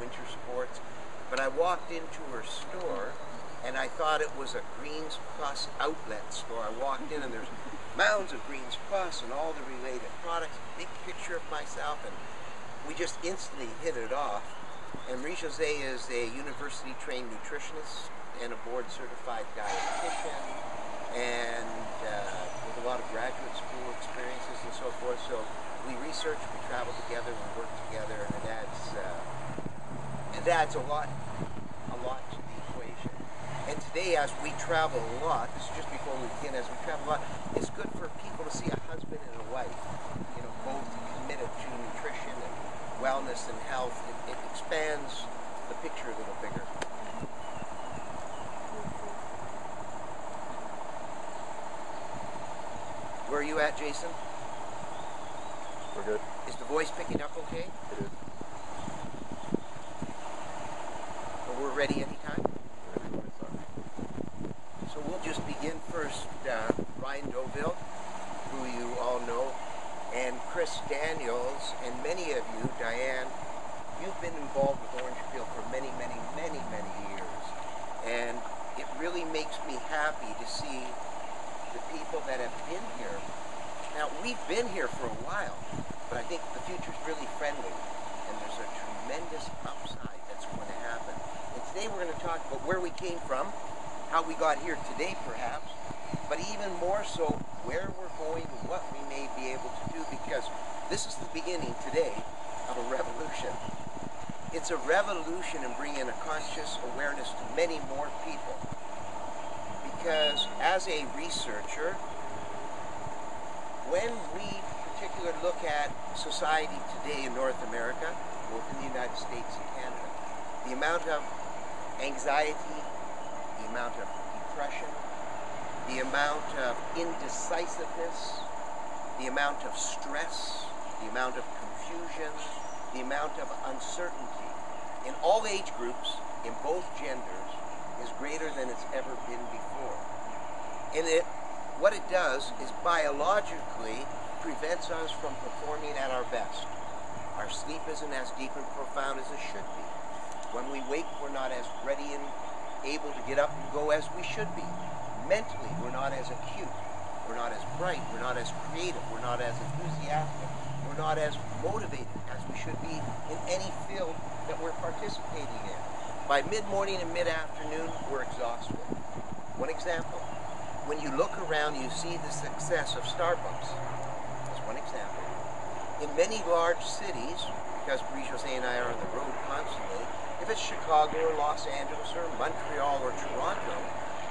winter sports. But I walked into her store, and I thought it was a Greens Plus outlet store. I walked in, and there's mounds of Greens Plus and all the related products, big picture of myself, and we just instantly hit it off. And Marie-Josée is a university-trained nutritionist and a board-certified dietitian, and with a lot of graduate school experiences and so forth. So we research, we travel together, we work together, and it adds a lot to the equation. And today, as we travel a lot, this is just before we begin, as we travel a lot, it's good for people to see a husband and a wife, you know, both committed to nutrition and wellness and health. It expands the picture a little bigger. Where are you at, Jason? We're good. Is the voice picking up okay? It is. Well, we're ready anytime? So we'll just begin first. Ryan Deauville, who you all know, and Chris Daniels, and many of you, Diane, you've been involved with Orange Peel for many, many, many, many years. And it really makes me happy to see the people that have been here. Now, we've been here for a while, but I think the future's really friendly, and there's a tremendous upside that's going to happen. And today we're going to talk about where we came from, how we got here today perhaps, but even more so where we're going and what we may be able to do, because this is the beginning today of a revolution. It's a revolution in bringing a conscious awareness to many more people. Because as a researcher, when we particularly look at society today in North America, both in the United States and Canada, the amount of anxiety, the amount of depression, the amount of indecisiveness, the amount of stress, the amount of confusion, the amount of uncertainty in all age groups, in both genders, is greater than it's ever been before. And what it does is biologically prevents us from performing at our best. Our sleep isn't as deep and profound as it should be. When we wake, we're not as ready and able to get up and go as we should be. Mentally, we're not as acute. We're not as bright. We're not as creative. We're not as enthusiastic. We're not as motivated as we should be in any field that we're participating in. By mid-morning and mid-afternoon, we're exhausted. One example. When you look around, you see the success of Starbucks. That's one example. In many large cities, because Marie-Josée and I are on the road constantly, if it's Chicago or Los Angeles or Montreal or Toronto,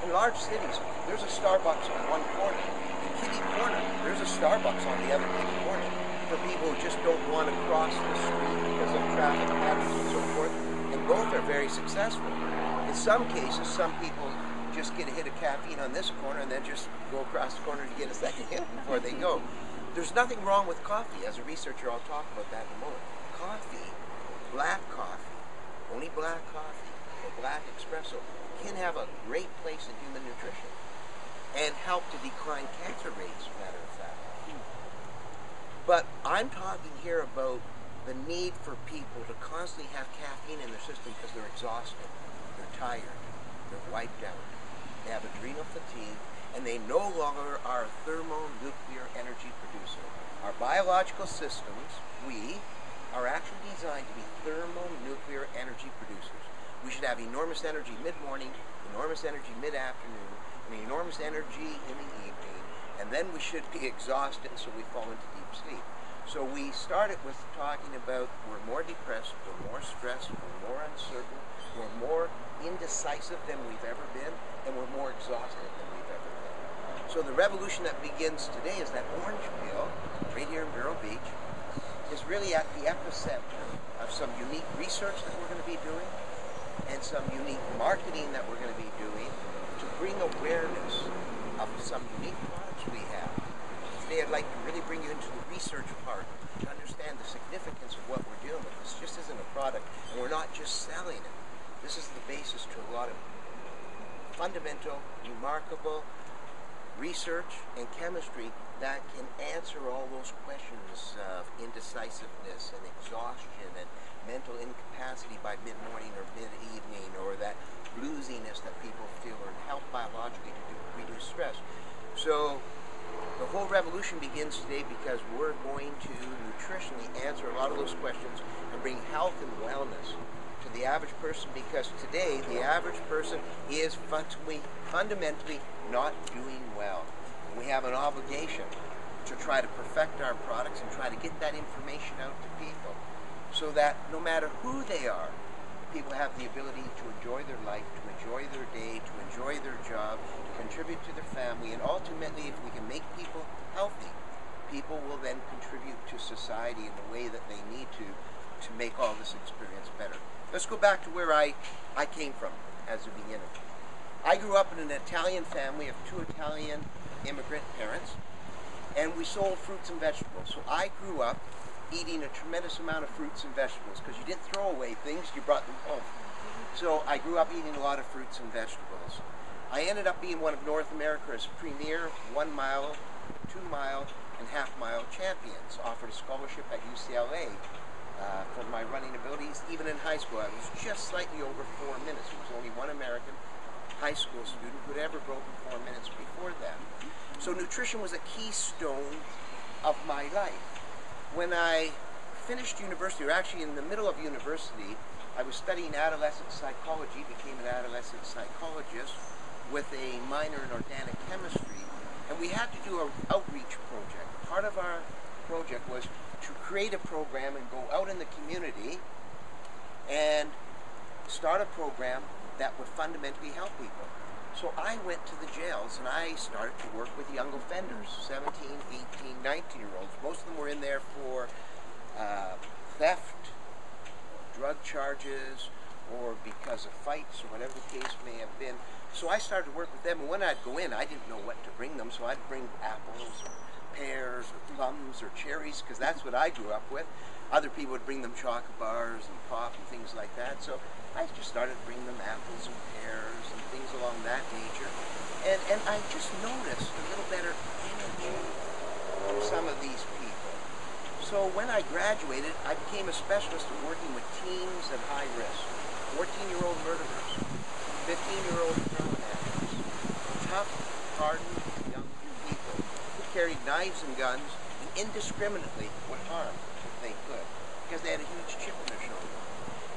in large cities, there's a Starbucks on one corner. In kitty corner, there's a Starbucks on the other kitty corner. For people who just don't want to cross the street because of traffic patterns and so forth, and both are very successful. In some cases, some people just get a hit of caffeine on this corner and then just go across the corner to get a second hit before they go. There's nothing wrong with coffee. As a researcher, I'll talk about that in a moment. Coffee, black coffee, only black coffee, or black espresso, can have a great place in human nutrition and help to decline cancer rates, matter of fact. But I'm talking here about the need for people to constantly have caffeine in their system because they're exhausted, they're tired, they're wiped out, they have adrenal fatigue, and they no longer are a thermonuclear energy producer. Our biological systems, we, are actually designed to be thermonuclear energy producers. We should have enormous energy mid-morning, enormous energy mid-afternoon, and enormous energy in the evening, and then we should be exhausted so we fall into deep sleep. So we started with talking about we're more depressed, we're more stressed, we're more uncertain, we're more indecisive than we've ever been, and we're more exhausted than we've ever been. So the revolution that begins today is that Orange Peel, right here in Vero Beach, is really at the epicenter of some unique research that we're going to be doing and some unique marketing that we're going to be doing to bring awareness of some unique products we have. Today I'd like to really bring you into the research part to understand the significance of what we're dealing with. This just isn't a product, and we're not just selling it. This is the basis to a lot of fundamental, remarkable research and chemistry that can answer all those questions of indecisiveness and exhaustion and mental incapacity by mid-morning or mid-evening, or that bluesiness that people feel, or help biologically to reduce stress. So the whole revolution begins today because we're going to nutritionally answer a lot of those questions and bring health and wellness to the average person, because today the average person is fundamentally not doing well. We have an obligation to try to perfect our products and try to get that information out to people so that no matter who they are, people have the ability to enjoy their life, to enjoy their day, to enjoy their job, to contribute to their family, and ultimately, if we can make people healthy, people will then contribute to society in the way that they need to make all this experience better. Let's go back to where I came from as a beginner. I grew up in an Italian family of 2 Italian immigrant parents, and we sold fruits and vegetables. So I grew up eating a tremendous amount of fruits and vegetables, because you didn't throw away things, you brought them home. So I grew up eating a lot of fruits and vegetables. I ended up being one of North America's premier 1 mile, 2 mile, and half mile champions. Offered a scholarship at UCLA for my running abilities. Even in high school, I was just slightly over 4 minutes. There was only one American high school student who had ever broken 4 minutes before that. So nutrition was a keystone of my life. When I finished university, or actually in the middle of university, I was studying adolescent psychology, became an adolescent psychologist with a minor in organic chemistry, and we had to do an outreach project. Part of our project was to create a program and go out in the community and start a program that would fundamentally help people. So I went to the jails and I started to work with young offenders, 17, 18, 19-year-olds. Most of them were in there for theft, drug charges, or because of fights, or whatever the case may have been. So I started to work with them, and when I'd go in, I didn't know what to bring them, so I'd bring apples, or pears, or plums, or cherries, because that's what I grew up with. Other people would bring them chocolate bars and pop and things like that, so I just started to bring them apples and pears and things along that nature. And I just noticed a little better energy from some of these people. So when I graduated, I became a specialist in working with teens at high risk. 14-year-old murderers, 15-year-old heroin addicts, tough, hardened young people who carried knives and guns and indiscriminately would harm if they could, because they had a huge chip in their shoulder.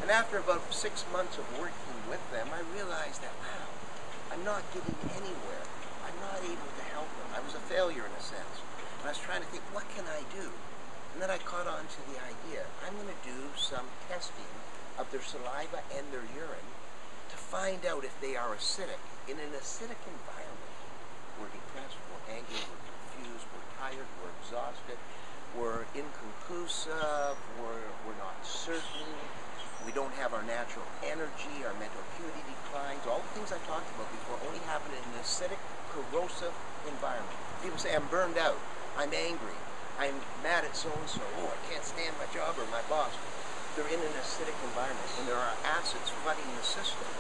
And after about 6 months of working with them, I realized that, wow, I'm not getting anywhere. I'm not able to help them. I was a failure in a sense. And I was trying to think, what can I do? And then I caught on to the idea, I'm going to do some testing of their saliva and their urine to find out if they are acidic. In an acidic environment, we're depressed, we're angry, we're confused, we're tired, we're exhausted, we're inconclusive, we're not certain, we don't have our natural energy, our mental acuity declines. All the things I talked about before only happen in an acidic, corrosive environment. People say, I'm burned out, I'm angry, I'm mad at so-and-so, oh, I can't stand my job or my boss. They're in an acidic environment, and there are acids flooding the system.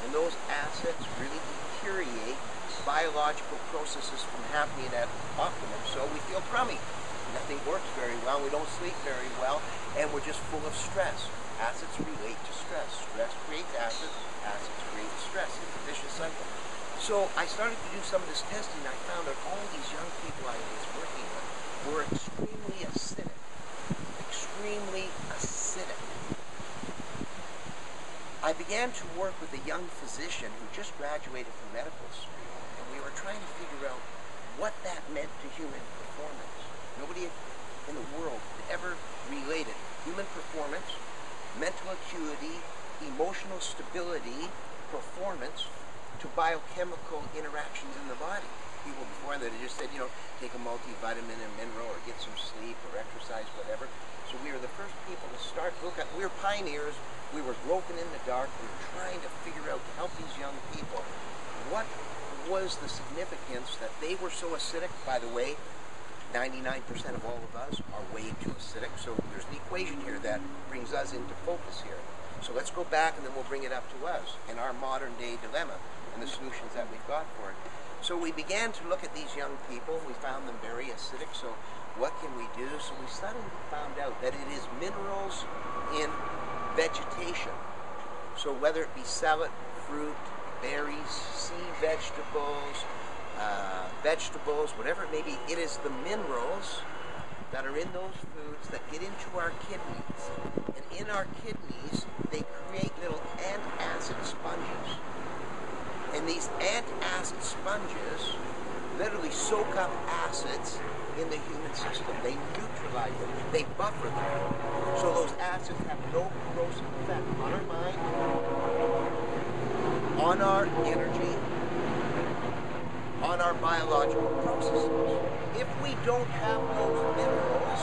And those acids really deteriorate biological processes from happening at optimum. So we feel crummy. Nothing works very well, we don't sleep very well, and we're just full of stress. Acids relate to stress. Stress creates acids, acids create stress. It's a vicious cycle. So I started to do some of this testing. I found that all these young people I was working with were extremely acidic. Extremely acidic. I began to work with a young physician who just graduated from medical school, and we were trying to figure out what that meant to human performance. Nobody in the world had ever related human performance, mental acuity, emotional stability, performance to biochemical interactions in the body. People before that had just said, take a multivitamin and mineral, or get some sleep, or exercise, whatever. So we were the first people to start look at. We were pioneers. We were groping in the dark. We were trying to figure out to help these young people. What was the significance that they were so acidic? By the way, 99% of all of us are way too acidic. So there's an equation here that brings us into focus here. So let's go back, and then we'll bring it up to us in our modern day dilemma and the solutions that we've got for it. So we began to look at these young people. We found them very acidic. So what can we do? So we suddenly found out that it is minerals in vegetation. So whether it be salad, fruit, berries, sea vegetables, whatever it may be, it is the minerals that are in those foods that get into our kidneys. And in our kidneys, they create little antacid sponges. And these antacid sponges literally soak up acids in the human system. They neutralize them. They buffer them. So those acids have no corrosive effect on our mind, on our energy, on our biological processes. If we don't have those minerals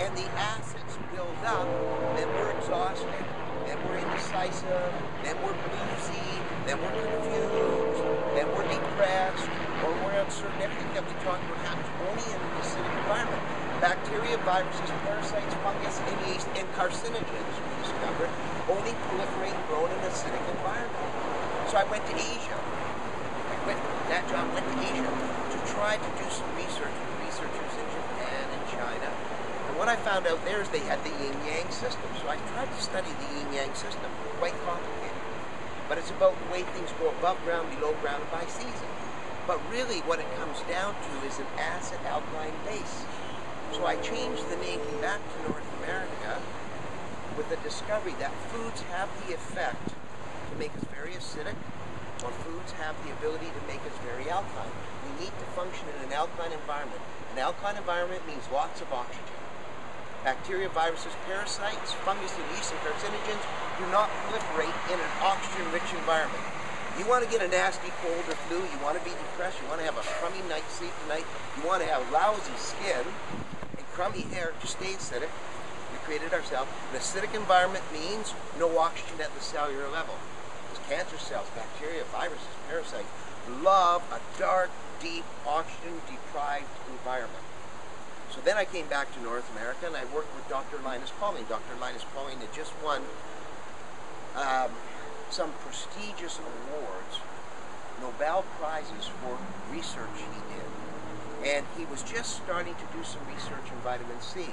and the acids build up, then we're exhausted, then we're indecisive, then we're bluesy, then we're confused, then we're depressed, or we're uncertain. Everything that we talk about happens only in an acidic environment. Bacteria, viruses, parasites, fungus, and yeast, and carcinogens, we discovered, only proliferate and grow in an acidic environment. So I went to Asia. That job went to Asia to try to do some research with researchers in Japan and China. And what I found out there is they had the yin-yang system. So I tried to study the yin-yang system. Quite complicated. But it's about the way things go above ground, below ground, by season. But really what it comes down to is an acid-alkaline base. So I changed the name, came back to North America with the discovery that foods have the effect to make us very acidic, or foods have the ability to make us very alkaline. We need to function in an alkaline environment. An alkaline environment means lots of oxygen. Bacteria, viruses, parasites, fungus, and yeast, and carcinogens do not proliferate in an oxygen-rich environment. You want to get a nasty cold or flu, you want to be depressed, you want to have a crummy night's sleep tonight, you want to have lousy skin and crummy hair, just stay acidic. We created it ourselves. An acidic environment means no oxygen at the cellular level. Cancer cells, bacteria, viruses, parasites love a dark, deep, oxygen-deprived environment. So then I came back to North America and I worked with Dr. Linus Pauling. Dr. Linus Pauling had just won some prestigious awards, Nobel Prizes for research he did. And he was just starting to do some research in vitamin C.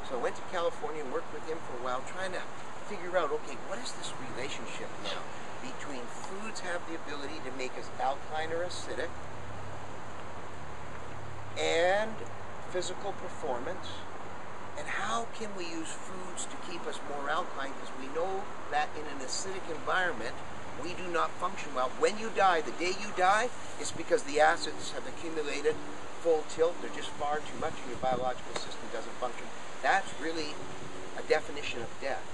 So I went to California and worked with him for a while trying to figure out, okay, what is this relationship now between foods have the ability to make us alkaline or acidic and physical performance, and how can we use foods to keep us more alkaline, because we know that in an acidic environment we do not function well. When you die, the day you die, it's because the acids have accumulated full tilt, they're just far too much and your biological system doesn't function. That's really a definition of death.